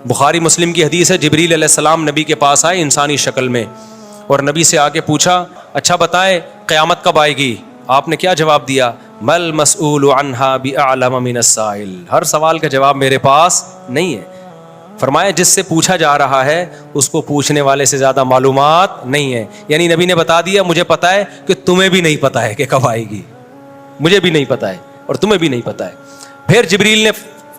بخاری مسلم کی حدیث ہے، جبریل علیہ السلام نبی کے پاس آئے انسانی شکل میں، اور نبی سے آ کے پوچھا اچھا بتائیں قیامت کب آئے گی؟ آپ نے کیا جواب دیا؟ مل مسئول عنہا بأعلم من السائل، ہر سوال کا جواب میرے پاس نہیں ہے۔ فرمایا جس سے پوچھا جا رہا ہے اس کو پوچھنے والے سے زیادہ معلومات نہیں ہے، یعنی نبی نے بتا دیا مجھے پتا ہے کہ تمہیں بھی نہیں پتا ہے کہ کب آئے گی، مجھے بھی نہیں پتا ہے اور تمہیں بھی نہیں پتا ہے۔ پھر جبریل نے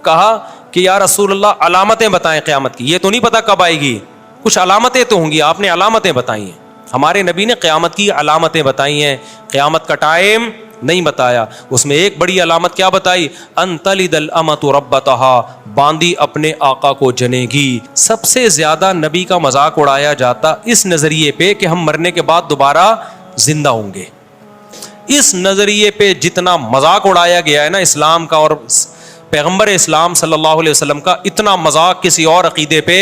کہا کہ یا رسول اللہ علامتیں بتائیں قیامت کی، یہ تو نہیں پتا کب آئے گی، کچھ علامتیں تو ہوں گی، آپ نے علامتیں بتائی ہیں۔ ہمارے نبی نے قیامت کی علامتیں بتائی ہیں، قیامت کا ٹائم نہیں بتایا۔ اس میں ایک بڑی علامت کیا بتائی؟ ان تلد الامۃ ربتها، باندی اپنے آقا کو جنے گی۔ سب سے زیادہ نبی کا مذاق اڑایا جاتا اس نظریے پہ کہ ہم مرنے کے بعد دوبارہ زندہ ہوں گے۔ اس نظریے پہ جتنا مذاق اڑایا گیا ہے نا اسلام کا اور پیغمبر اسلام صلی اللہ علیہ وسلم کا، اتنا مذاق کسی اور عقیدے پہ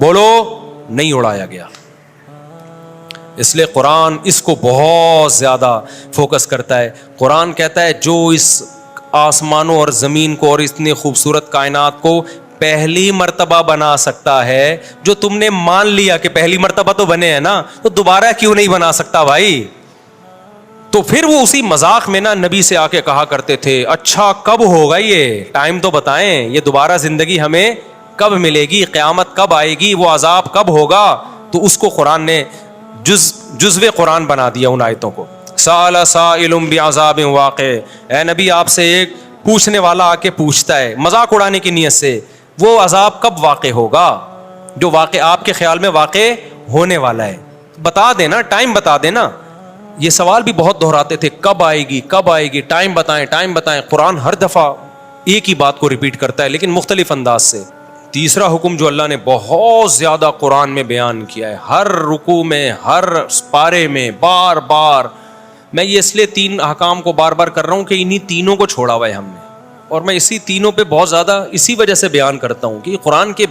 بولو نہیں اڑایا گیا۔ اس لیے قرآن اس کو بہت زیادہ فوکس کرتا ہے۔ قرآن کہتا ہے جو اس آسمانوں اور زمین کو اور اتنی خوبصورت کائنات کو پہلی مرتبہ بنا سکتا ہے، جو تم نے مان لیا کہ پہلی مرتبہ تو بنے ہیں نا، تو دوبارہ کیوں نہیں بنا سکتا بھائی؟ تو پھر وہ اسی مذاق میں نا نبی سے آ کے کہا کرتے تھے اچھا کب ہوگا، یہ ٹائم تو بتائیں، یہ دوبارہ زندگی ہمیں کب ملے گی، قیامت کب آئے گی، وہ عذاب کب ہوگا؟ تو اس کو قرآن نے جزو قرآن بنا دیا ان آیتوں کو۔ سأل سائل بعذاب واقع، اے نبی آپ سے ایک پوچھنے والا آ کے پوچھتا ہے مذاق اڑانے کی نیت سے، وہ عذاب کب واقع ہوگا جو واقع آپ کے خیال میں واقع ہونے والا ہے، بتا دینا، ٹائم بتا دینا۔ یہ سوال بھی بہت دہراتے تھے، کب آئے گی کب آئے گی، ٹائم بتائیں ٹائم بتائیں۔ قرآن ہر دفعہ ایک ہی بات کو ریپیٹ کرتا ہے لیکن مختلف انداز سے۔ تیسرا حکم جو اللہ نے بہت زیادہ قرآن میں بیان کیا ہے، ہر رکوع میں ہر پارے میں بار بار، میں یہ اس لیے 3 احکام کو بار بار کر رہا ہوں کہ انہی تینوں کو چھوڑا ہوا ہے ہم نے، اور میں اسی تینوں پہ بہت زیادہ اسی وجہ سے بیان کرتا ہوں کہ قرآن کے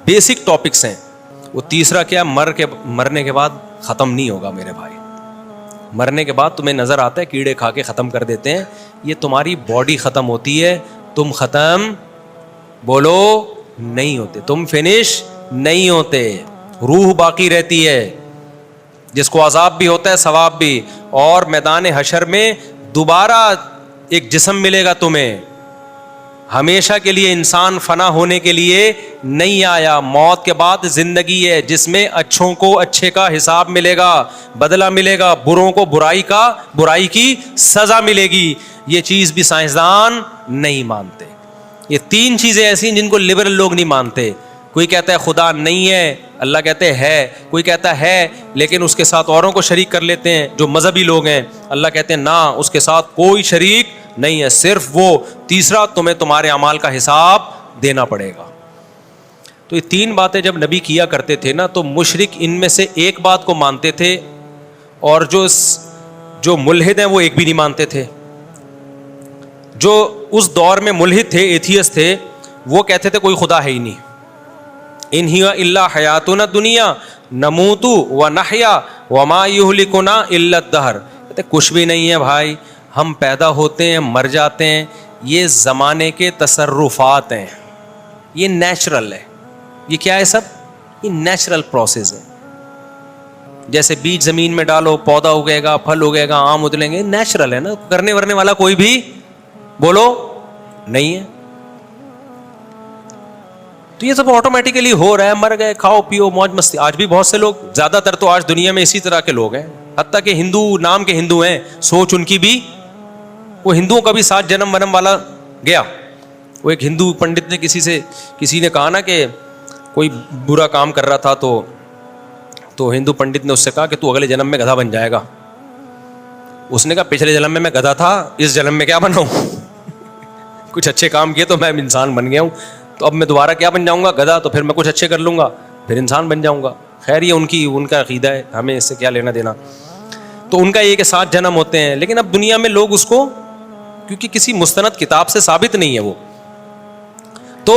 بیسک ٹاپکس ہیں۔ وہ تیسرا کیا؟ مرنے کے بعد ختم نہیں ہوگا میرے بھائی۔ مرنے کے بعد تمہیں نظر آتا ہے کیڑے کھا کے ختم کر دیتے ہیں، یہ تمہاری باڈی ختم ہوتی ہے، تم ختم بولو نہیں ہوتے، تم فنش نہیں ہوتے، روح باقی رہتی ہے، جس کو عذاب بھی ہوتا ہے ثواب بھی۔ اور میدان حشر میں دوبارہ ایک جسم ملے گا تمہیں، ہمیشہ کے لیے انسان فنا ہونے کے لیے نہیں آیا، موت کے بعد زندگی ہے جس میں اچھوں کو اچھے کا حساب ملے گا، بدلہ ملے گا، بروں کو برائی کی سزا ملے گی۔ یہ چیز بھی سائنسدان نہیں مانتے۔ یہ 3 چیزیں ایسی ہیں جن کو لبرل لوگ نہیں مانتے۔ کوئی کہتا ہے خدا نہیں ہے، اللہ کہتے ہے، کوئی کہتا ہے لیکن اس کے ساتھ اوروں کو شریک کر لیتے ہیں جو مذہبی لوگ ہیں، اللہ کہتے ہیں نہ، اس کے ساتھ کوئی شریک نہیں ہے، صرف وہ۔ تیسرا تمہیں تمہارے اعمال کا حساب دینا پڑے گا۔ تو یہ 3 باتیں جب نبی کیا کرتے تھے نا تو مشرک ان میں سے ایک بات کو مانتے تھے، اور جو ملحد ہیں وہ ایک بھی نہیں مانتے تھے۔ جو اس دور میں ملحد تھے، ایتھیسٹ تھے، وہ کہتے تھے کوئی خدا ہے ہی نہیں، ان ہی الا حیاتنا الدنیا نموت ونحیا وما یہلکنا الا الدہر، کہتے کچھ بھی نہیں ہے بھائی، ہم پیدا ہوتے ہیں مر جاتے ہیں، یہ زمانے کے تصرفات ہیں، یہ نیچرل ہے۔ یہ کیا ہے؟ سب یہ نیچرل پروسیس ہے۔ جیسے بیج زمین میں ڈالو، پودا اگے گا، پھل اگے گا، آم ادلیں گے، نیچرل ہے نا، کرنے ورنے والا کوئی بھی بولو نہیں ہے۔ تو یہ سب آٹومیٹیکلی ہو رہا ہے، مر گئے، کھاؤ پیو موج مستی۔ آج بھی بہت سے لوگ، زیادہ تر تو آج دنیا میں اسی طرح کے لوگ ہیں، حتیٰ کہ ہندو نام کے ہندو ہیں، سوچ ان کی بھی، وہ ہندوؤں کا بھی 7 جنم ونم والا گیا۔ وہ ایک ہندو پنڈت نے کسی نے کہا نا کہ کوئی برا کام کر رہا تھا تو ہندو پنڈت نے اس سے کہا کہ تو اگلے جنم میں گدھا بن جائے گا۔ اس نے کہا پچھلے جنم میں گدھا تھا، اس جنم میں کیا بناؤں؟ کچھ اچھے کام کیے تو میں انسان بن گیا ہوں، تو اب میں دوبارہ کیا بن جاؤں گا؟ گدھا۔ تو پھر میں کچھ اچھے کر لوں گا پھر انسان بن جاؤں گا۔ خیر یہ ان کا عقیدہ ہے، ہمیں اس سے کیا لینا دینا۔ تو ان کا یہ کہ 7 جنم ہوتے ہیں، لیکن اب دنیا میں لوگ اس کو، کیونکہ کسی مستند کتاب سے ثابت نہیں ہے وہ، تو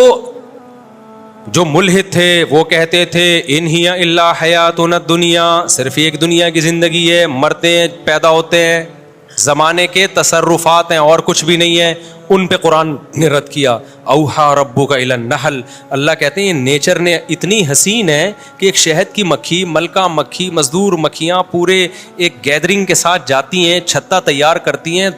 جو ملحد تھے وہ کہتے تھے ان ہی الا حیاتنا الدنیا، صرف ایک دنیا کی زندگی ہے، مرتے ہیں پیدا ہوتے ہیں، زمانے کے تصرفات ہیں اور کچھ بھی نہیں ہے۔ ان پہ قرآن نے رد کیا. اوحا ربک الی النحل, اللہ کہتے ہیں نیچر نے اتنی حسین ہے کہ ایک شہد کی مکھی, ملکہ مکھی, مزدور مکھیاں پورے ایک گیدرنگ کے ساتھ جاتی ہیں, چھتا تیار کرتی ہیں,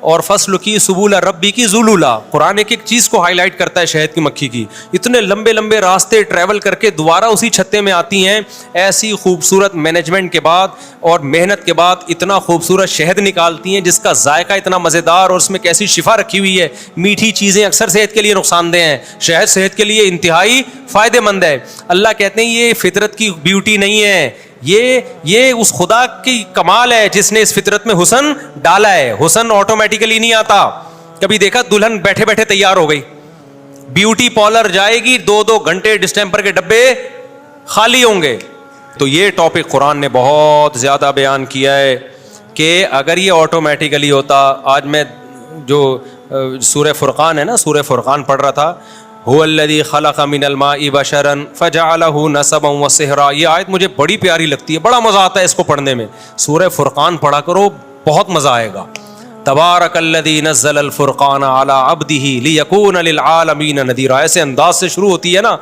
اور فصل کی سبول ربی کی ذلولا. قرآن ایک ایک چیز کو ہائی لائٹ کرتا ہے شہد کی مکھی کی. اتنے لمبے لمبے راستے ٹریول کر کے دوبارہ اسی چھتے میں آتی ہیں. ایسی خوبصورت مینجمنٹ کے بعد اور محنت کے بعد اتنا خوبصورت شہد نکالتی ہیں جس کا ذائقہ اتنا مزیدار, اور اس میں کیسی شفا رکھی ہوئی ہے. میٹھی چیزیں اکثر صحت کے لیے نقصان دہ ہیں, شہد صحت کے لیے انتہائی فائدہ مند ہے. اللہ کہتے ہیں یہ فطرت کی بیوٹی نہیں ہے, یہ اس خدا کی کمال ہے جس نے اس فطرت میں حسن ڈالا ہے. حسن آٹومیٹیکلی نہیں آتا. کبھی دیکھا دلہن بیٹھے بیٹھے تیار ہو گئی, بیوٹی پارلر جائے گی 2 گھنٹے ڈسٹمپر کے ڈبے خالی ہوں گے. تو یہ ٹاپک قرآن نے بہت زیادہ بیان کیا ہے کہ اگر یہ آٹومیٹیکلی ہوتا. آج میں جو سورہ فرقان ہے نا, سورہ فرقان پڑھ رہا تھا, هو الذی خلق من الماء بشرا فجعله نسبا وصہرا. یہ آیت مجھے بڑی پیاری لگتی ہے, بڑا مزہ آتا ہے اس کو پڑھنے میں. سورہ فرقان پڑھا کرو, بہت مزہ آئے گا. تبارک الذی نزل الفرقان علی عبدہ لیکون للعالمین نذیرا. ایسے انداز سے شروع ہوتی ہے نا,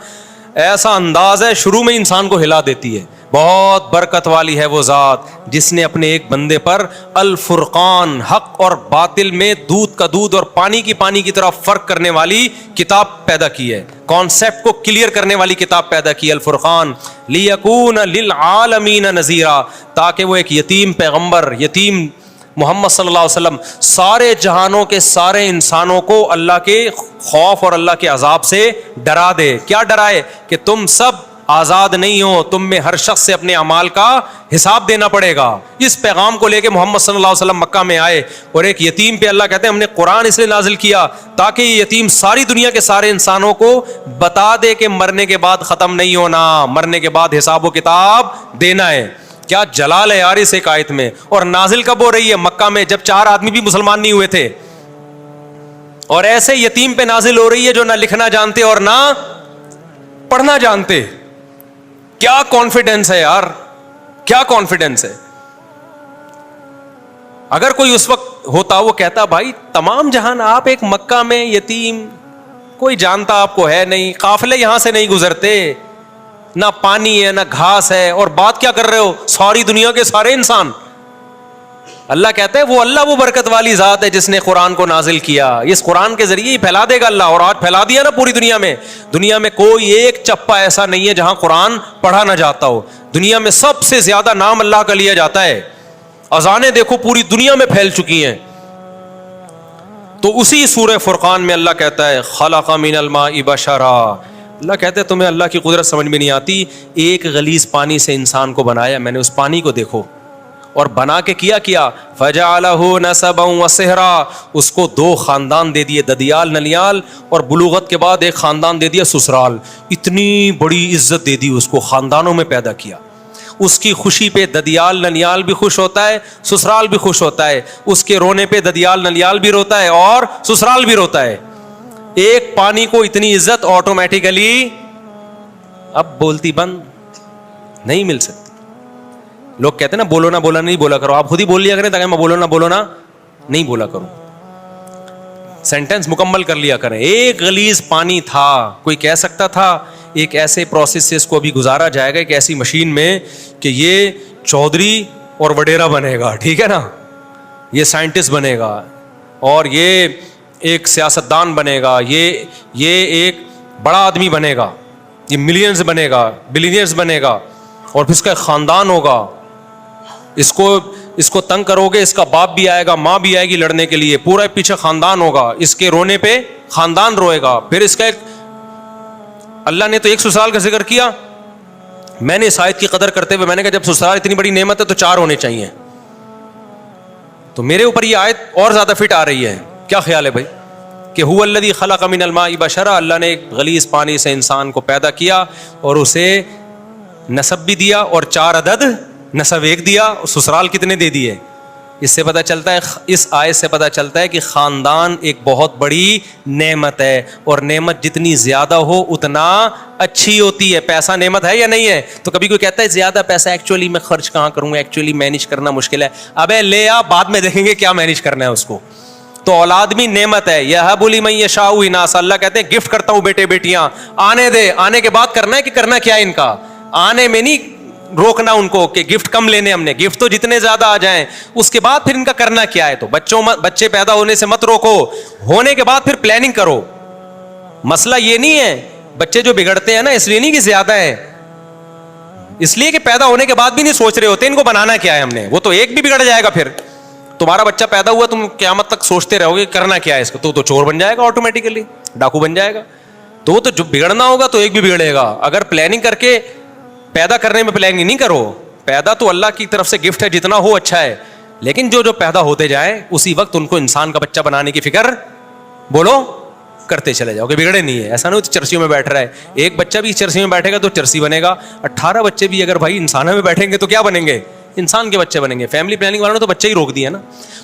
ایسا انداز ہے شروع میں انسان کو ہلا دیتی ہے. بہت برکت والی ہے وہ ذات جس نے اپنے ایک بندے پر الفرقان, حق اور باطل میں دودھ کا دودھ اور پانی کی طرح فرق کرنے والی کتاب پیدا کی ہے. کانسیپٹ کو کلیئر کرنے والی کتاب پیدا کی, الفرقان. لیکون للعالمین نذیرا, تاکہ وہ ایک یتیم پیغمبر, یتیم محمد صلی اللہ علیہ وسلم سارے جہانوں کے سارے انسانوں کو اللہ کے خوف اور اللہ کے عذاب سے ڈرا دے. کیا ڈرائے؟ کہ تم سب آزاد نہیں ہو, تم میں ہر شخص سے اپنے اعمال کا حساب دینا پڑے گا. اس پیغام کو لے کے محمد صلی اللہ علیہ وسلم مکہ میں آئے, اور ایک یتیم پہ اللہ کہتے ہیں ہم نے قرآن اس لیے نازل کیا تاکہ یہ یتیم ساری دنیا کے سارے انسانوں کو بتا دے کہ مرنے کے بعد ختم نہیں ہونا, مرنے کے بعد حساب و کتاب دینا ہے. کیا جلال ہے یار اس ایک آیت میں. اور نازل کب ہو رہی ہے؟ مکہ میں, جب 4 آدمی بھی مسلمان نہیں ہوئے تھے. اور ایسے یتیم پہ نازل ہو رہی ہے جو نہ لکھنا جانتے اور نہ پڑھنا جانتے. کیا کانفیڈنس ہے یار, کیا کانفیڈنس ہے. اگر کوئی اس وقت ہوتا وہ کہتا بھائی تمام جہان آپ, ایک مکہ میں یتیم, کوئی جانتا آپ کو ہے نہیں, قافلے یہاں سے نہیں گزرتے, نہ پانی ہے نہ گھاس ہے, اور بات کیا کر رہے ہو ساری دنیا کے سارے انسان. اللہ کہتا ہے وہ اللہ وہ برکت والی ذات ہے جس نے قرآن کو نازل کیا. اس قرآن کے ذریعے ہی پھیلا دے گا اللہ, اور آج پھیلا دیا نا پوری دنیا میں. دنیا میں کوئی ایک چپا ایسا نہیں ہے جہاں قرآن پڑھا نہ جاتا ہو. دنیا میں سب سے زیادہ نام اللہ کا لیا جاتا ہے. اذانیں دیکھو پوری دنیا میں پھیل چکی ہیں. تو اسی سورہ فرقان میں اللہ کہتا ہے خلق من الماء بشرا. اللہ کہتے ہیں تمہیں اللہ کی قدرت سمجھ میں نہیں آتی. ایک غلیظ پانی سے انسان کو بنایا میں نے, اس پانی کو دیکھو, اور بنا کے کیا فجعلہ نسبا وصہرا. اس کو 2 خاندان دے دیے, ددیال ننیال, اور بلوغت کے بعد ایک خاندان دے دیا سسرال. اتنی بڑی عزت دے دی اس کو, خاندانوں میں پیدا کیا. اس کی خوشی پہ ددیال ننیال بھی خوش ہوتا ہے, سسرال بھی خوش ہوتا ہے. اس کے رونے پہ ددیال ننیال بھی روتا ہے اور سسرال بھی روتا ہے. ایک پانی کو اتنی عزت آٹومیٹیکلی اب بولتی بند نہیں مل سکتی. لوگ کہتے ہیں نا بولو نہ بولا نہیں بولا کرو, آپ خود ہی بول لیا کریں تاکہ میں بولو نہ نہیں بولا کروں, سینٹینس مکمل کر لیا کریں. ایک غلیظ پانی تھا, کوئی کہہ سکتا تھا ایک ایسے پروسیس سے اس کو ابھی گزارا جائے گا, ایک ایسی مشین میں کہ یہ چودھری اور وڈیرا بنے گا, ٹھیک ہے نا, یہ سائنٹسٹ بنے گا, اور یہ ایک سیاستدان بنے گا, یہ ایک بڑا آدمی بنے گا, یہ ملینز بنے گا, بلینئرز بنے گا, اور پھر اس کا ایک خاندان ہوگا. اس کو تنگ کرو گے, اس کا باپ بھی آئے گا, ماں بھی آئے گی لڑنے کے لیے, پورا پیچھے خاندان ہوگا, اس کے رونے پہ خاندان روئے گا. پھر اس کا ایک, اللہ نے تو ایک سسرال کا ذکر کیا, میں نے اس آیت کی قدر کرتے ہوئے میں نے کہا جب سسرال اتنی بڑی نعمت ہے تو 4 ہونے چاہیے. تو میرے اوپر یہ آیت اور زیادہ فٹ آ رہی ہے. کیا خیال ہے بھائی کہ هو الذی خلق من الماء بشرا, اللہ نے ایک غلیظ پانی سے انسان کو پیدا کیا اور اسے نسب بھی دیا, اور 4 عدد نسب ایک دیا, اور سسرال کتنے دے دیے. اس سے پتہ چلتا ہے, اس آیت سے پتہ چلتا ہے کہ خاندان ایک بہت بڑی نعمت ہے, اور نعمت جتنی زیادہ ہو اتنا اچھی ہوتی ہے. پیسہ نعمت ہے یا نہیں ہے؟ تو کبھی کوئی کہتا ہے زیادہ پیسہ ایکچولی میں خرچ کہاں کروں گا, ایکچولی مینیج کرنا مشکل ہے. ابے لے آ, بعد میں دیکھیں گے کیا مینیج کرنا ہے اس کو. تو اولاد بھی نعمت ہے. یہب لمن یشاء اناثا, اللہ کہتے ہیں گفٹ کرتا ہوں بیٹے بیٹیاں, آنے دے, آنے کے بعد کرنا ہے کہ کرنا کیا ہے ان کا, آنے میں نہیں روکنا ان کو کہ گفٹ کم لینے ہم نے, گفٹ تو جتنے زیادہ آ جائیں, اس کے بعد پھر ان کا کرنا کیا ہے. تو بچے پیدا ہونے سے مت روکو, ہونے کے بعد پھر پلاننگ کرو. مسئلہ یہ نہیں ہے, بچے جو بگڑتے ہیں نا اس لیے نہیں کہ زیادہ ہے, اس لیے کہ پیدا ہونے کے بعد بھی نہیں سوچ رہے ہوتے ان کو بنانا کیا ہے ہم نے. وہ تو ایک بھی بگڑ جائے گا, پھر تمہارا بچہ پیدا ہوا تم قیامت تک سوچتے رہو گے کرنا کیا ہے اس کو, تو چور بن جائے گا آٹومیٹیکلی, ڈاکو بن جائے گا. تو وہ تو جو بگڑنا ہوگا تو ایک بھی بگڑے گا. اگر پلاننگ کر کے پیدا کرنے میں پلاننگ نہیں کرو, پیدا تو اللہ کی طرف سے گفٹ ہے, جتنا ہو اچھا ہے, لیکن جو پیدا ہوتے جائیں اسی وقت ان کو انسان کا بچہ بنانے کی فکر بولو کرتے چلے جاؤ کہ بگڑے نہیں ہے. ایسا نہیں ہو چرسیوں میں بیٹھ رہا ہے, ایک بچہ بھی چرسی میں بیٹھے گا تو چرسی بنے گا, 18 بچے بھی اگر بھائی انسانوں میں بیٹھیں گے تو کیا بنیں گے, انسان کے بچے بنیں گے. فیملی پلاننگ والوں نے تو بچے ہی روک دیے نا.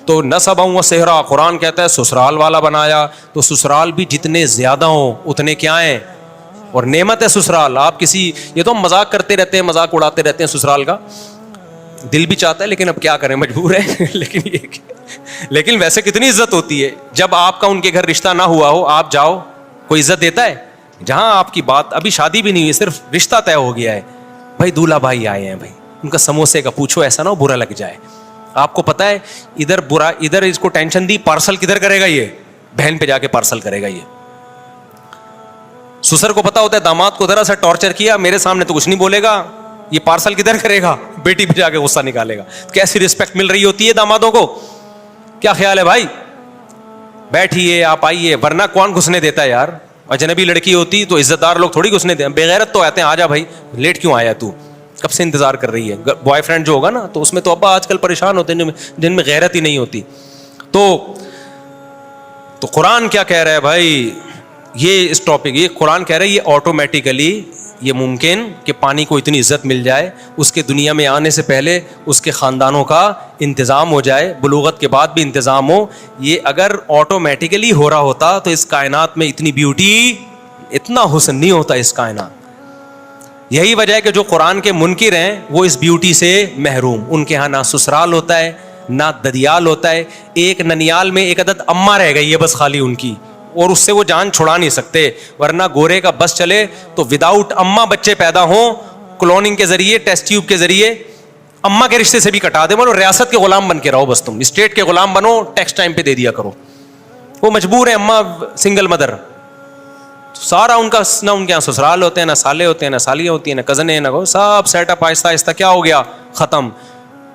تو نسبا و صہرا, قرآن کہتا ہے سسرال والا بنایا, تو سسرال بھی جتنے زیادہ ہوں اتنے کیا ہیں, اور نعمت ہے سسرال. آپ کسی, یہ تو ہم مذاق کرتے رہتے ہیں, مذاق اڑاتے رہتے ہیں سسرال کا, دل بھی چاہتا ہے لیکن اب کیا کریں, مجبور ہے. لیکن ویسے کتنی عزت ہوتی ہے جب آپ کا ان کے گھر رشتہ نہ ہوا ہو, آپ جاؤ, کوئی عزت دیتا ہے. جہاں آپ کی بات ابھی شادی بھی نہیں ہوئی, صرف رشتہ طے ہو گیا ہے, بھائی دولہا بھائی آئے ہیں, بھائی ان کا سموسے کا پوچھو, ایسا نہ ہو برا لگ جائے. آپ کو پتا ہے ادھر برا, ادھر اس کو ٹینشن دی, پارسل کدھر کرے گا, یہ بہن پہ جا کے پارسل کرے گا. یہ سسر کو پتا ہوتا ہے داماد کو ذرا سا ٹارچر کیا, میرے سامنے تو کچھ نہیں بولے گا, یہ پارسل کدھر کرے گا, بیٹی پہ جا کے غصہ نکالے گا. کیسی رسپیکٹ مل رہی ہوتی ہے دامادوں کو, کیا خیال ہے بھائی, بیٹھیے آپ آئیے, ورنہ کون گھسنے دیتا ہے یار. اجنبی لڑکی ہوتی تو عزت دار لوگ تھوڑی گھسنے دیں, بےغیرت تو آتے ہیں, آ جا بھائی لیٹ کیوں آیا تو, کب سے انتظار کر رہی ہے. بوائے فرینڈ جو ہوگا نا تو اس میں تو ابا آج کل پریشان ہوتے ہیں جن میں غیرت ہی نہیں ہوتی. تو قرآن کیا کہہ رہا ہے بھائی, یہ اس ٹاپک, یہ قرآن کہہ رہا ہے یہ آٹومیٹیکلی یہ ممکن کہ پانی کو اتنی عزت مل جائے, اس کے دنیا میں آنے سے پہلے اس کے خاندانوں کا انتظام ہو جائے, بلوغت کے بعد بھی انتظام ہو. یہ اگر آٹومیٹیکلی ہو رہا ہوتا تو اس کائنات میں اتنی بیوٹی, اتنا حسن نہیں ہوتا اس کائنات. یہی وجہ ہے کہ جو قرآن کے منکر ہیں وہ اس بیوٹی سے محروم. ان کے ہاں نہ سسرال ہوتا ہے نہ ددیال ہوتا ہے, ایک ننیال میں ایک عدد اماں رہ گئی ہے بس خالی ان کی, اور اس سے وہ جان چھڑا نہیں سکتے. ورنہ گورے کا بس چلے تو وداؤٹ اماں بچے پیدا ہوں, کلوننگ کے ذریعے, ٹیسٹ ٹیوب کے ذریعے, اماں کے رشتے سے بھی کٹا دے, بولو ریاست کے غلام بن کے رہو, بس تم اسٹیٹ کے غلام بنو, ٹیکس ٹائم پہ دے دیا کرو. وہ مجبور ہے, اماں سنگل مدر, سارا ان کا نہ ان کے یہاں سسرال ہوتے ہیں, نہ سالے ہوتے ہیں, نہ سالیاں ہوتی ہیں, نہ کزنیں, نہ سب سیٹ اپ آہستہ آہستہ کیا ہو گیا, ختم.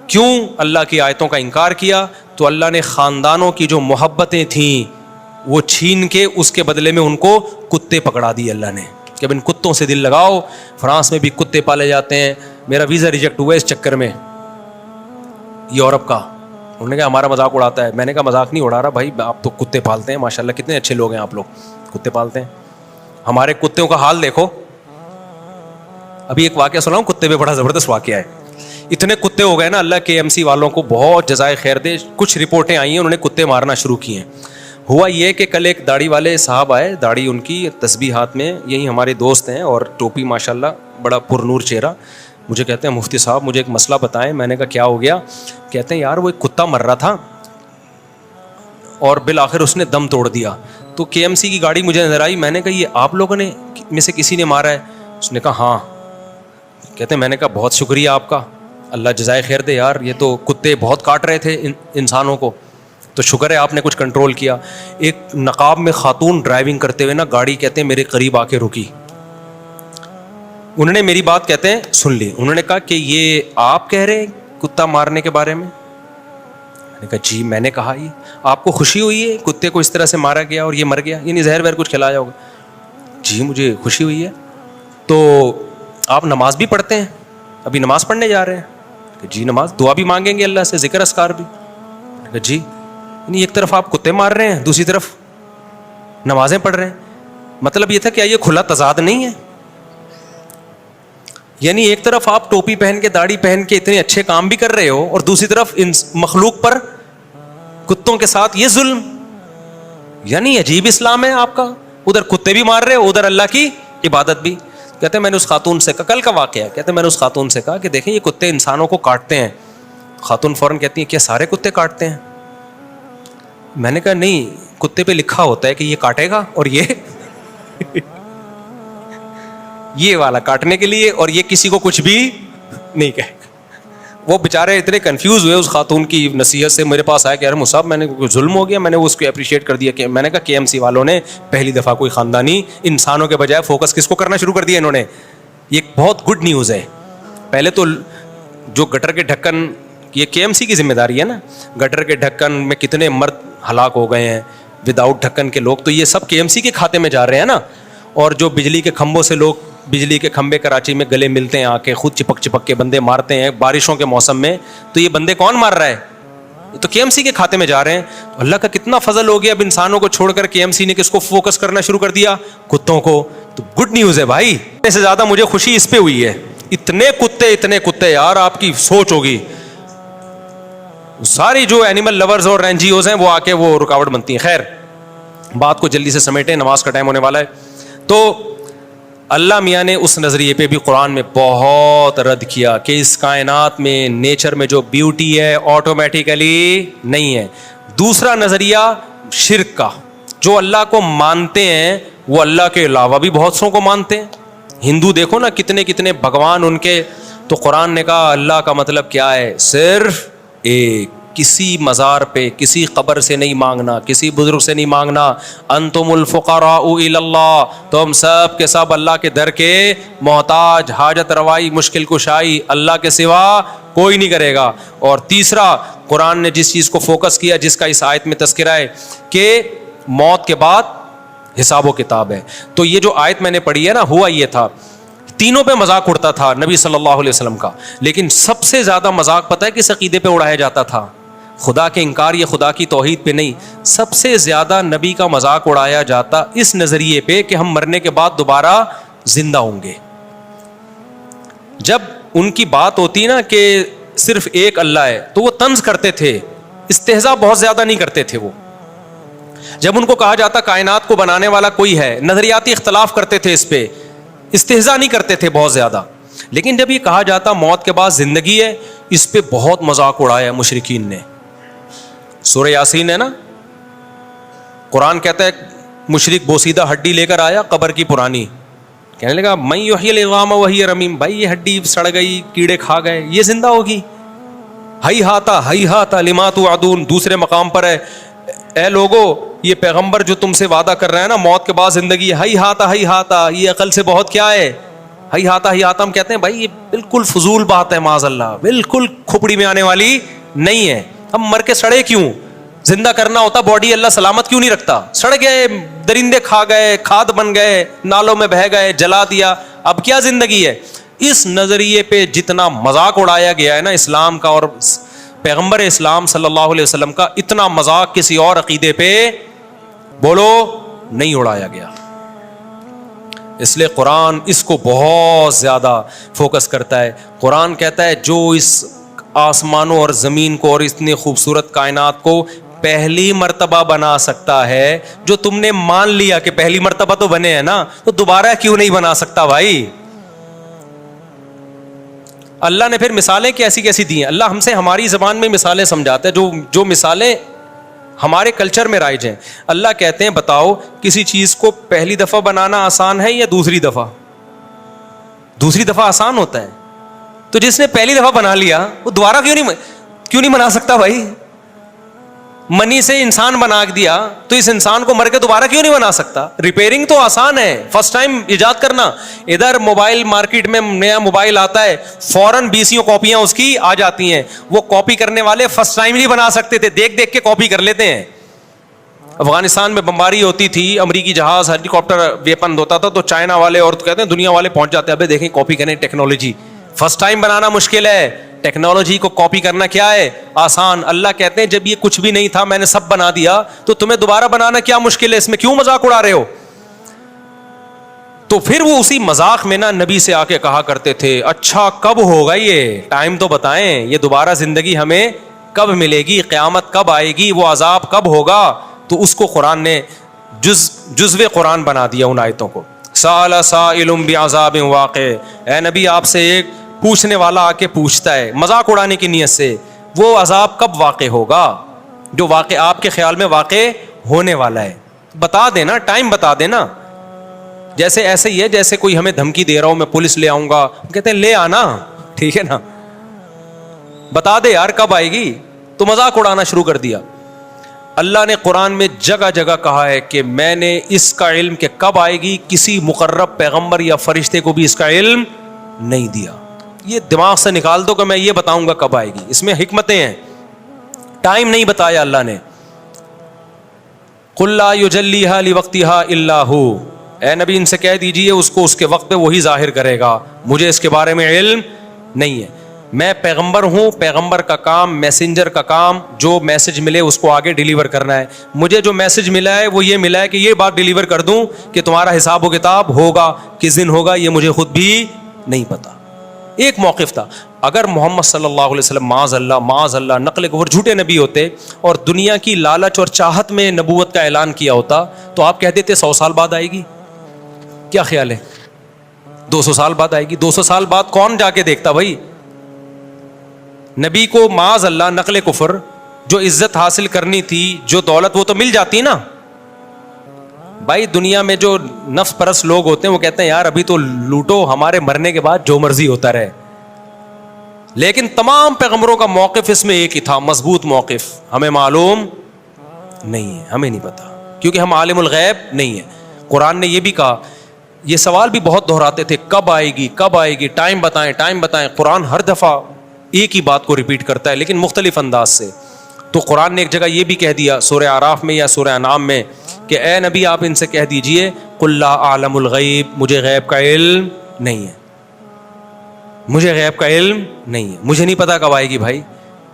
کیوں؟ اللہ کی آیتوں کا انکار کیا. تو اللہ نے خاندانوں کی جو محبتیں تھیں وہ چھین کے اس کے بدلے میں ان کو کتے پکڑا دی اللہ نے, کہ اب ان کتوں سے دل لگاؤ. فرانس میں بھی کتے پالے جاتے ہیں, میرا ویزا ریجیکٹ ہوا اس چکر میں یورپ کا. انہوں نے کہا ہمارا مذاق اڑاتا ہے. میں نے کہا مذاق نہیں اڑا رہا بھائی, آپ تو کتے پالتے ہیں, ماشاء اللہ کتنے اچھے لوگ ہیں آپ لوگ, کتے پالتے ہیں. ہمارے کتوں کا حال دیکھو. ابھی ایک واقعہ سناؤں, کتے پہ بڑا زبردست واقعہ ہے. اتنے کتے ہو گئے نا, اللہ کے KMC والوں کو بہت جزائے خیر دے. کچھ رپورٹیں آئی ہیں انہوں نے کتے مارنا شروع کیے ہیں. ہوا یہ کہ کل ایک داڑھی والے صاحب آئے, داڑھی ان کی, تسبیح ہاتھ میں, یہی ہمارے دوست ہیں, اور ٹوپی ماشاءاللہ, بڑا پرنور چہرہ. مجھے کہتے ہیں مفتی صاحب مجھے ایک مسئلہ بتائیں. میں نے کہا کیا ہو گیا؟ کہتے ہیں یار وہ ایک کتا مر رہا تھا اور بالآخر اس نے دم توڑ دیا. تو KMC کی گاڑی مجھے نظر آئی. میں نے کہا یہ آپ لوگوں نے میں سے کسی نے مارا ہے؟ اس نے کہا ہاں. کہتے ہیں میں نے کہا بہت شکریہ آپ کا, اللہ جزائے خیر دے یار, یہ تو کتے بہت کاٹ رہے تھے انسانوں کو, تو شکر ہے آپ نے کچھ کنٹرول کیا. ایک نقاب میں خاتون ڈرائیونگ کرتے ہوئے نا گاڑی کہتے ہیں میرے قریب آ کے رکی. انہوں نے میری بات کہتے ہیں سن لی. انہوں نے کہا کہ یہ آپ کہہ رہے ہیں کتا مارنے کے بارے میں؟ میں نے کہا جی. میں نے کہا یہ آپ کو خوشی ہوئی ہے کتے کو اس طرح سے مارا گیا اور یہ مر گیا, یعنی زہر وہر کچھ کھلایا ہوگا؟ جی مجھے خوشی ہوئی ہے. تو آپ نماز بھی پڑھتے ہیں؟ ابھی نماز پڑھنے جا رہے ہیں؟ کہ جی نماز, دعا بھی مانگیں گے اللہ سے, ذکر اذکار بھی؟ کہ جی. یعنی ایک طرف آپ کتے مار رہے ہیں, دوسری طرف نمازیں پڑھ رہے ہیں. مطلب یہ تھا کیا یہ کھلا تضاد نہیں ہے؟ یعنی ایک طرف آپ ٹوپی پہن کے داڑھی پہن کے اتنے اچھے کام بھی کر رہے ہو, اور دوسری طرف ان مخلوق پر کتوں کے ساتھ یہ ظلم. یعنی عجیب اسلام ہے آپ کا, ادھر کتے بھی مار رہے ہو, ادھر اللہ کی عبادت بھی. کہتے ہیں میں نے اس خاتون سے کہا, کل کا واقعہ ہے, کہتے ہیں میں نے اس خاتون سے کہا کہ دیکھیں یہ کتے انسانوں کو کاٹتے ہیں. خاتون فوراً کہتی ہیں کیا سارے کتے کاٹتے ہیں؟ میں نے کہا نہیں, کتے پہ لکھا ہوتا ہے کہ یہ کاٹے گا اور یہ والا کاٹنے کے لیے, اور یہ کسی کو کچھ بھی نہیں کہے گا. وہ بیچارے اتنے کنفیوز ہوئے اس خاتون کی نصیحت سے, میرے پاس آیا کہ یار مصعب میں نے کوئی ظلم ہو گیا. میں نے اس کو اپریشیٹ کر دیا کہ میں نے کہا کے ایم سی والوں نے پہلی دفعہ کوئی خاندانی انسانوں کے بجائے فوکس کس کو کرنا شروع کر دیا انہوں نے. یہ بہت گڈ نیوز ہے. پہلے تو جو گٹر کے ڈھکن, یہ کے ایم سی کی ذمہ داری ہے نا, گٹر کے ڈھکن میں کتنے مرد ہلاک ہو گئے ہیں وداؤٹ ڈھکن کے لوگ, تو یہ سب کے ایم سی کے کھاتے میں جا رہے ہیں نا. اور جو بجلی کے کھمبوں سے لوگ, بجلی کے کھمبے کراچی میں گلے ملتے ہیں آ کے, خود چپک چپک کے بندے مارتے ہیں بارشوں کے موسم میں, تو یہ بندے کون مار رہا ہے؟ تو کے ایم سی کے کھاتے میں جا رہے ہیں. اللہ کا کتنا فضل ہو گیا, اب انسانوں کو چھوڑ کر کے ایم سی نے کس کو فوکس کرنا شروع کر دیا؟ کتوں کو. تو گڈ نیوز ہے بھائی. اس سے زیادہ مجھے خوشی اس پہ ہوئی ہے. اتنے کتے یار, آپ کی سوچ ہوگی. ساری جو اینیمل لورز اور این جی اوز ہیں وہ آ کے وہ رکاوٹ بنتی ہیں. خیر, بات کو جلدی سے سمیٹیں, نماز کا ٹائم ہونے والا ہے. تو اللہ میاں نے اس نظریے پہ بھی قرآن میں بہت رد کیا کہ اس کائنات میں نیچر میں جو بیوٹی ہے آٹومیٹیکلی نہیں ہے. دوسرا نظریہ شرک کا, جو اللہ کو مانتے ہیں وہ اللہ کے علاوہ بھی بہت سوں کو مانتے ہیں. ہندو دیکھو نا کتنے کتنے بھگوان ان کے. تو قرآن نے کہا اللہ کا مطلب کیا ہے؟ صرف ایک. کسی مزار پہ کسی قبر سے نہیں مانگنا, کسی بزرگ سے نہیں مانگنا. انتم الفقراء الی اللہ, تم سب کے سب اللہ کے در کے محتاج, حاجت روائی مشکل کشائی اللہ کے سوا کوئی نہیں کرے گا. اور تیسرا, قرآن نے جس چیز کو فوکس کیا, جس کا اس آیت میں تذکرہ ہے کہ موت کے بعد حساب و کتاب ہے. تو یہ جو آیت میں نے پڑھی ہے نا, ہوا یہ تھا, تینوں پہ مذاق اڑتا تھا نبی صلی اللہ علیہ وسلم کا, لیکن سب سے زیادہ مذاق پتہ ہے کس عقیدے پہ اڑایا جاتا تھا؟ خدا کے انکار یا خدا کی توحید پہ نہیں. سب سے زیادہ نبی کا مذاق اڑایا جاتا اس نظریے پہ کہ ہم مرنے کے بعد دوبارہ زندہ ہوں گے. جب ان کی بات ہوتی نا کہ صرف ایک اللہ ہے تو وہ طنز کرتے تھے, استہزاء بہت زیادہ نہیں کرتے تھے وہ. جب ان کو کہا جاتا کائنات کو بنانے والا کوئی ہے, نظریاتی اختلاف کرتے تھے اس پہ, استہزاء نہیں کرتے تھے بہت زیادہ. لیکن جب یہ کہا جاتا موت کے بعد زندگی ہے, اس پہ بہت مذاق اڑایا مشرکین نے. سورہ یاسین ہے نا, قرآن کہتا ہے مشرک بوسیدہ ہڈی لے کر آیا قبر کی پرانی, کہنے لگا من یحیی العظام وہی رمیم, بھائی یہ ہڈی سڑ گئی, کیڑے کھا گئے, یہ زندہ ہوگی؟ ہی ہاتا لما توعدون. دوسرے مقام پر ہے, اے لوگو یہ پیغمبر جو تم سے وعدہ کر رہے ہیں نا موت کے بعد زندگی, ہی ہاتا, یہ عقل سے بہت کیا ہے؟ ہی ہاتا ہم کہتے ہیں بھائی یہ بالکل فضول بات ہے, معاذ اللہ, بالکل کھوپڑی میں آنے والی نہیں ہے. ہم مر کے سڑے کیوں؟ زندہ کرنا ہوتا باڈی اللہ سلامت کیوں نہیں رکھتا؟ سڑ گئے, درندے کھا گئے, کھاد بن گئے, نالوں میں بہہ گئے, جلا دیا, اب کیا زندگی ہے؟ اس نظریے پہ جتنا مذاق اڑایا گیا ہے نا اسلام کا اور پیغمبر اسلام صلی اللہ علیہ وسلم کا, اتنا مذاق کسی اور عقیدے پہ بولو نہیں اڑایا گیا. اس لیے قرآن اس کو بہت زیادہ فوکس کرتا ہے. قرآن کہتا ہے جو اس آسمانوں اور زمین کو اور اتنی خوبصورت کائنات کو پہلی مرتبہ بنا سکتا ہے, جو تم نے مان لیا کہ پہلی مرتبہ تو بنے ہیں نا, تو دوبارہ کیوں نہیں بنا سکتا بھائی؟ اللہ نے پھر مثالیں کیسی کیسی دی ہیں. اللہ ہم سے ہماری زبان میں مثالیں سمجھاتا ہے, جو مثالیں ہمارے کلچر میں رائج ہیں. اللہ کہتے ہیں بتاؤ کسی چیز کو پہلی دفعہ بنانا آسان ہے یا دوسری دفعہ؟ دوسری دفعہ آسان ہوتا ہے. تو جس نے پہلی دفعہ بنا لیا وہ دوبارہ کیوں نہیں بنا سکتا بھائی؟ منی سے انسان بنا دیا تو اس انسان کو مر کے دوبارہ کیوں نہیں بنا سکتا؟ ریپیئرنگ تو آسان ہے, فرسٹ ٹائم ایجاد کرنا. ادھر موبائل مارکیٹ میں نیا موبائل آتا ہے, فوراً 20 کاپیاں اس کی آ جاتی ہیں. وہ کاپی کرنے والے فرسٹ ٹائم نہیں بنا سکتے تھے, دیکھ دیکھ کے کاپی کر لیتے ہیں. افغانستان میں بمباری ہوتی تھی, امریکی جہاز ہیلی کاپٹر ویپن ہوتا تھا, تو چائنا والے اور کہتے ہیں دنیا والے پہنچ جاتے ہیں, ابے دیکھیں کاپی کریں ٹیکنالوجی. فرسٹ ٹائم بنانا مشکل ہے, ٹیکنالوجی کو کاپی کرنا کیا ہے؟ آسان. اللہ کہتے ہیں جب یہ کچھ بھی نہیں تھا میں نے سب بنا دیا, تو تمہیں دوبارہ بنانا کیا مشکل ہے؟ اس میں کیوں مذاق اڑا رہے ہو؟ تو پھر وہ اسی مذاق میں نا نبی سے آ کے کہا کرتے تھے اچھا کب ہوگا یہ؟ ٹائم تو بتائیں, یہ دوبارہ زندگی ہمیں کب ملے گی؟ قیامت کب آئے گی؟ وہ عذاب کب ہوگا؟ تو اس کو قرآن نے جزو قرآن بنا دیا ان آیتوں کو. سأل سائل بعذاب واقع, اے نبی آپ سے ایک پوچھنے والا آ کے پوچھتا ہے مذاق اڑانے کی نیت سے, وہ عذاب کب واقع ہوگا؟ جو واقع آپ کے خیال میں واقع ہونے والا ہے. بتا دینا, ٹائم بتا دینا. جیسے ایسے ہی ہے جیسے کوئی ہمیں دھمکی دے رہا ہو, میں پولیس لے آؤں گا, کہتے ہیں لے آنا, ٹھیک ہے نا, بتا دے یار کب آئے گی. تو مذاق اڑانا شروع کر دیا. اللہ نے قرآن میں جگہ جگہ کہا ہے کہ میں نے اس کا علم کہ کب آئے گی کسی مقرب پیغمبر یا فرشتے کو بھی اس کا علم نہیں دیا. یہ دماغ سے نکال دو کہ میں یہ بتاؤں گا کب آئے گی, اس میں حکمتیں ہیں. ٹائم نہیں بتایا اللہ نے. قل لا یجلیھا لوقتھا الا ہو, اے نبی ان سے کہہ دیجئے اس کو اس کے وقت پہ وہی ظاہر کرے گا, مجھے اس کے بارے میں علم نہیں ہے. میں پیغمبر ہوں, پیغمبر کا کام, میسنجر کا کام جو میسج ملے اس کو آگے ڈیلیور کرنا ہے. مجھے جو میسج ملا ہے وہ یہ ملا ہے کہ یہ بات ڈیلیور کر دوں کہ تمہارا حساب و کتاب ہوگا, کس دن ہوگا یہ مجھے خود بھی نہیں پتا. ایک موقف تھا, اگر محمد صلی اللہ علیہ وسلم معاذ اللہ نقل کفر جھوٹے نبی ہوتے اور دنیا کی لالچ اور چاہت میں نبوت کا اعلان کیا ہوتا تو آپ کہہ دیتے 100 سال بعد آئے گی. کیا خیال ہے, 200 سال بعد آئے گی. 200 سال بعد کون جا کے دیکھتا بھائی. نبی کو معاذ اللہ نقل کفر جو عزت حاصل کرنی تھی, جو دولت, وہ تو مل جاتی نا بھائی. دنیا میں جو نفس پرست لوگ ہوتے ہیں وہ کہتے ہیں یار ابھی تو لوٹو, ہمارے مرنے کے بعد جو مرضی ہوتا رہے. لیکن تمام پیغمبروں کا موقف اس میں ایک ہی تھا, مضبوط موقف. ہمیں معلوم نہیں ہے, ہمیں نہیں پتا, کیونکہ ہم عالم الغیب نہیں ہیں. قرآن نے یہ بھی کہا, یہ سوال بھی بہت دہراتے تھے, کب آئے گی کب آئے گی, ٹائم بتائیں ٹائم بتائیں. قرآن ہر دفعہ ایک ہی بات کو ریپیٹ کرتا ہے لیکن مختلف انداز سے. تو قرآن نے ایک جگہ یہ بھی کہہ دیا سورہ اعراف میں یا سورہ انعام میں کہ اے نبی آپ ان سے کہہ دیجئے قل لا اعلم الغیب, مجھے غیب کا علم نہیں ہے, مجھے غیب کا علم نہیں ہے, مجھے نہیں پتا کب آئے گی. بھائی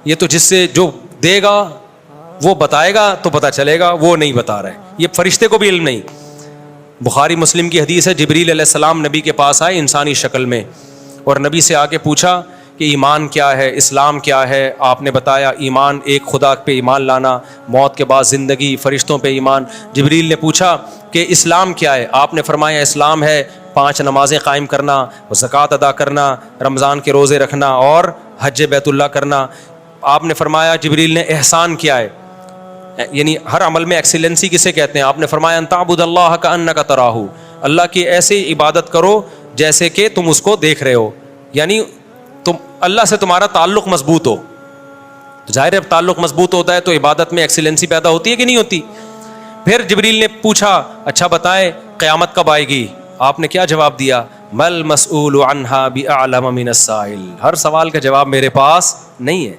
یہ تو جس سے جو دے گا وہ بتائے گا تو پتا چلے گا, وہ نہیں بتا رہا ہے. یہ فرشتے کو بھی علم نہیں. بخاری مسلم کی حدیث ہے, جبریل علیہ السلام نبی کے پاس آئے انسانی شکل میں اور نبی سے آ کے پوچھا کہ ایمان کیا ہے, اسلام کیا ہے. آپ نے بتایا ایمان ایک خدا پہ ایمان لانا, موت کے بعد زندگی, فرشتوں پہ ایمان. جبریل نے پوچھا کہ اسلام کیا ہے, آپ نے فرمایا اسلام ہے 5 نمازیں قائم کرنا, زکوٰۃ ادا کرنا, رمضان کے روزے رکھنا اور حج بیت اللہ کرنا. آپ نے فرمایا جبریل نے احسان کیا ہے, یعنی ہر عمل میں ایکسیلنسی کسے کہتے ہیں. آپ نے فرمایا ان تعبد اللہ کأنک تراہ, اللہ کی ایسے عبادت کرو جیسے کہ تم اس کو دیکھ رہے ہو, یعنی تم اللہ سے تمہارا تعلق مضبوط ہو. ظاہر ہے تعلق مضبوط ہوتا ہے تو عبادت میں ایکسیلنسی پیدا ہوتی ہے کہ نہیں ہوتی. پھر جبریل نے پوچھا اچھا بتائیں قیامت کب آئے گی. آپ نے کیا جواب دیا, مل مسئول عنہا بأعلم من السائل, ہر سوال کا جواب میرے پاس نہیں ہے.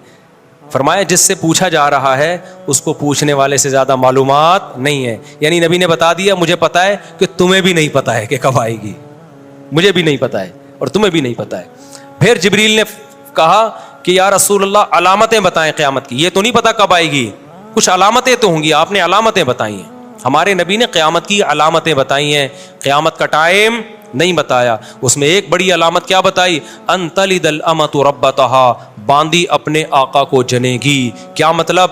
فرمایا جس سے پوچھا جا رہا ہے اس کو پوچھنے والے سے زیادہ معلومات نہیں ہے. یعنی نبی نے بتا دیا مجھے پتا ہے کہ تمہیں بھی نہیں پتا ہے کہ کب آئے گی, مجھے بھی نہیں پتا ہے اور تمہیں بھی نہیں پتا ہے. پھر جبریل نے کہا کہ یا رسول اللہ علامتیں بتائیں قیامت کی, یہ تو نہیں پتا کب آئے گی, کچھ علامتیں تو ہوں گی, آپ نے علامتیں بتائی ہیں. ہمارے نبی نے قیامت کی علامتیں بتائی ہیں, قیامت کا ٹائم نہیں بتایا. اس میں ایک بڑی علامت کیا بتائی, ان تلد الامۃ ربتہا, باندی اپنے آقا کو جنے گی. کیا مطلب,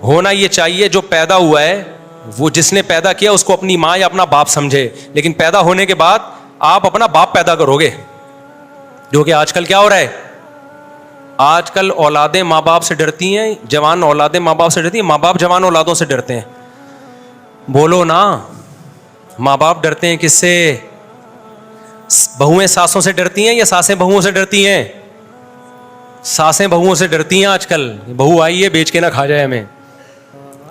ہونا یہ چاہیے جو پیدا ہوا ہے وہ جس نے پیدا کیا اس کو اپنی ماں یا اپنا باپ سمجھے, لیکن پیدا ہونے کے بعد آپ اپنا باپ پیدا کرو گے, جو کہ آج کل کیا ہو رہا ہے. آج کل اولادیں ماں باپ سے ڈرتی ہیں, جوان اولادیں ماں باپ سے ڈرتی ہیں, ماں باپ جوان اولادوں سے ڈرتے ہیں. بولو نا, ماں باپ ڈرتے ہیں کس سے, بہویں ساسوں سے ڈرتی ہیں یا ساسیں بہوؤں سے ڈرتی ہیں. ساسیں بہوؤں سے ڈرتی ہیں آج کل, بہو آئی ہے بیچ کے نہ کھا جائے ہمیں.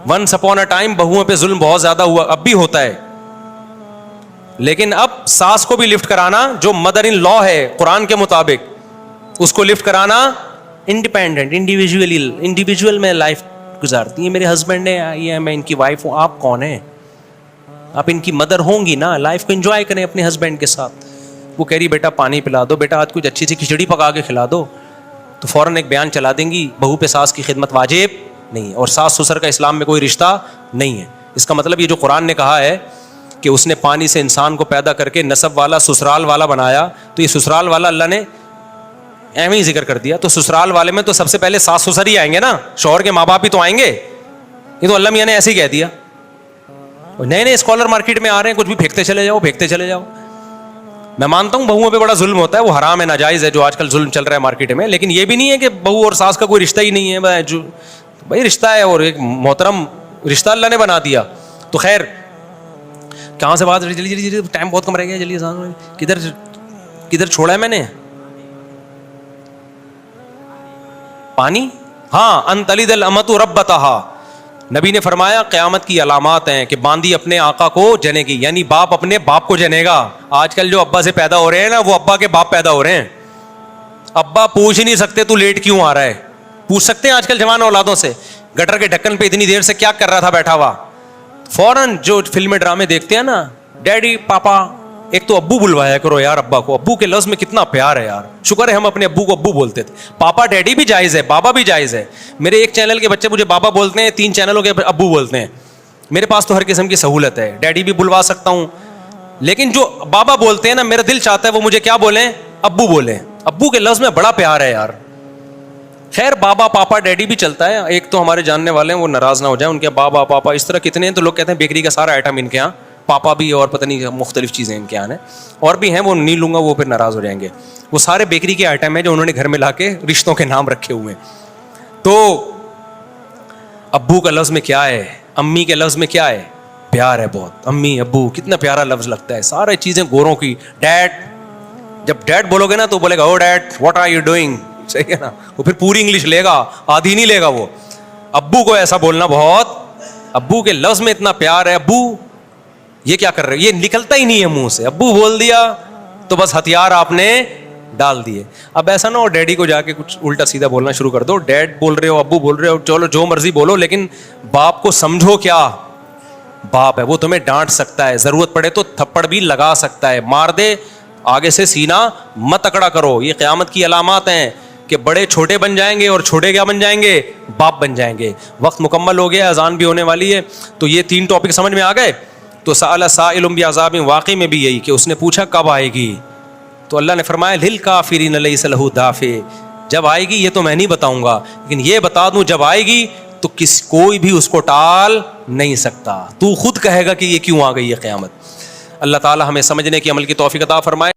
ونس اپون اے ٹائم بہوؤں پہ ظلم بہت زیادہ ہوا, اب بھی ہوتا ہے, لیکن اب ساس کو بھی لفٹ کرانا جو مدر ان لا ہے قرآن کے مطابق, اس کو لفٹ کرانا انڈیپینڈنٹ انڈیویجول میں لائف گزارتی ہے. میرے ہسبینڈ نے آئی ہے, میں ان کی وائف ہوں, آپ کون ہیں, آپ ان کی مدر ہوں گی نا, لائف کو انجوائے کریں اپنے ہسبینڈ کے ساتھ. وہ کہہ رہی بیٹا پانی پلا دو, بیٹا آج کچھ اچھی سی کھچڑی پکا کے کھلا دو, تو فوراً ایک بیان چلا دیں گی بہو پہ ساس کی خدمت واجب نہیں ہے, اور ساس سسر کا اسلام میں کوئی رشتہ نہیں ہے. اس کا مطلب یہ جو قرآن نے کہا ہے کہ اس نے پانی سے انسان کو پیدا کر کے نسب والا سسرال والا بنایا, تو یہ سسرال والا اللہ نے ایویں ہی ذکر کر دیا. تو سسرال والے میں تو سب سے پہلے ساس سسر ہی آئیں گے نا, شوہر کے ماں باپ ہی تو آئیں گے. یہ تو اللہ میاں نے ایسے ہی کہہ دیا. نئے نئے اسکالر مارکیٹ میں آ رہے ہیں, کچھ بھی پھینکتے چلے جاؤ پھینکتے چلے جاؤ. میں مانتا ہوں بہوؤں پہ بڑا ظلم ہوتا ہے, وہ حرام ہے ناجائز ہے جو آج کل ظلم چل رہا ہے مارکیٹ میں, لیکن یہ بھی نہیں ہے کہ بہو اور ساس کا کوئی رشتہ ہی نہیں ہے. بھائی رشتہ ہے اور ایک محترم رشتہ اللہ نے بنا دیا. تو خیر کہاں سے بات, جلدی ٹائم بہت کم رہ گیا, جلدی کدھر چھوڑا ہے میں نے پانی. ہاں ان تلد الامۃ ربتہا, نبی نے فرمایا قیامت کی علامات ہیں کہ باندی اپنے آقا کو جنے گی, یعنی باپ اپنے باپ کو جنے گا. آج کل جو ابا سے پیدا ہو رہے ہیں نا, وہ ابا کے باپ پیدا ہو رہے ہیں. ابا پوچھ ہی نہیں سکتے تو لیٹ کیوں آ رہا ہے, پوچھ سکتے ہیں آج کل جوان اولادوں سے, گٹر کے ڈھکن پہ اتنی دیر سے کیا کر رہا تھا بیٹھا ہوا. فوراً جو فلمیں ڈرامے دیکھتے ہیں نا, ڈیڈی پاپا, ایک تو ابو بلوایا کرو یار ابا کو. ابو کے لفظ میں کتنا پیار ہے یار, شکر ہے ہم اپنے ابو کو ابو بولتے تھے. پاپا ڈیڈی بھی جائز ہے, بابا بھی جائز ہے. میرے ایک چینل کے بچے مجھے بابا بولتے ہیں, 3 چینلوں کے ابو بولتے ہیں. میرے پاس تو ہر قسم کی سہولت ہے, ڈیڈی بھی بلوا سکتا ہوں, لیکن جو بابا بولتے ہیں نا, میرا دل چاہتا ہے وہ مجھے کیا بولیں, ابو بولیں. ابو کے لفظ میں بڑا پیار ہے یار. خیر بابا پاپا ڈیڈی بھی چلتا ہے. ایک تو ہمارے جاننے والے ہیں, وہ ناراض نہ ہو جائیں, ان کے بابا پاپا اس طرح کتنے ہیں, تو لوگ کہتے ہیں بیکری کا سارا آئٹم ان کے یہاں, پاپا بھی اور پتہ نہیں مختلف چیزیں ان کے یہاں ہیں, اور بھی ہیں وہ نہیں لوں گا, وہ پھر ناراض ہو جائیں گے. وہ سارے بیکری کے آئٹم ہیں جو انہوں نے گھر میں لا کے رشتوں کے نام رکھے ہوئے ہیں. تو ابو کا لفظ میں کیا ہے, امی کے لفظ میں کیا ہے, پیار ہے بہت. امی ابو کتنا پیارا لفظ لگتا ہے. سارے چیزیں گوروں کی. ڈیڈ, جب ڈیڈ بولو گے نا تو بولے گا oh dad what are you doing, صحیح ہے نا, وہ پھر پوری انگلش لے گا, آدھی نہیں لے گا وہ. ابو کو ایسا بولنا بہت, ابو کے لفظ میں اتنا پیار ہے. ابو یہ کیا کر رہے, یہ نکلتا ہی نہیں ہے منہ سے. ابو بول دیا تو بس ہتھیار آپ نے ڈال دیے. اب ایسا نہ ہو ڈیڈی کو جا کے کچھ الٹا سیدھا بولنا شروع کر دو. ڈیڈ بول رہے ہو, ابو بول رہے ہو, چلو جو مرضی بولو, لیکن باپ کو سمجھو. کیا باپ ہے, وہ تمہیں ڈانٹ سکتا ہے, ضرورت پڑے تو تھپڑ بھی لگا سکتا ہے, مار دے, آگے سے سینہ مت اکڑا کرو. یہ قیامت کی علامات ہیں کہ بڑے چھوٹے بن جائیں گے, اور چھوٹے کیا بن جائیں گے, باپ بن جائیں گے. وقت مکمل ہو گیا, اذان بھی ہونے والی ہے. تو یہ 3 ٹاپک سمجھ میں آ گئے. تو سأل سائل بعذاب, واقعی میں بھی یہی کہ اس نے پوچھا کب آئے گی, تو اللہ نے فرمایا للکافرین لیس لہ دافع, جب آئے گی یہ تو میں نہیں بتاؤں گا, لیکن یہ بتا دوں جب آئے گی تو کوئی بھی اس کو ٹال نہیں سکتا. تو خود کہے گا کہ یہ کیوں آ گئی ہے قیامت. اللہ تعالی ہمیں سمجھنے کی عمل کی توفیق عطا فرمائے.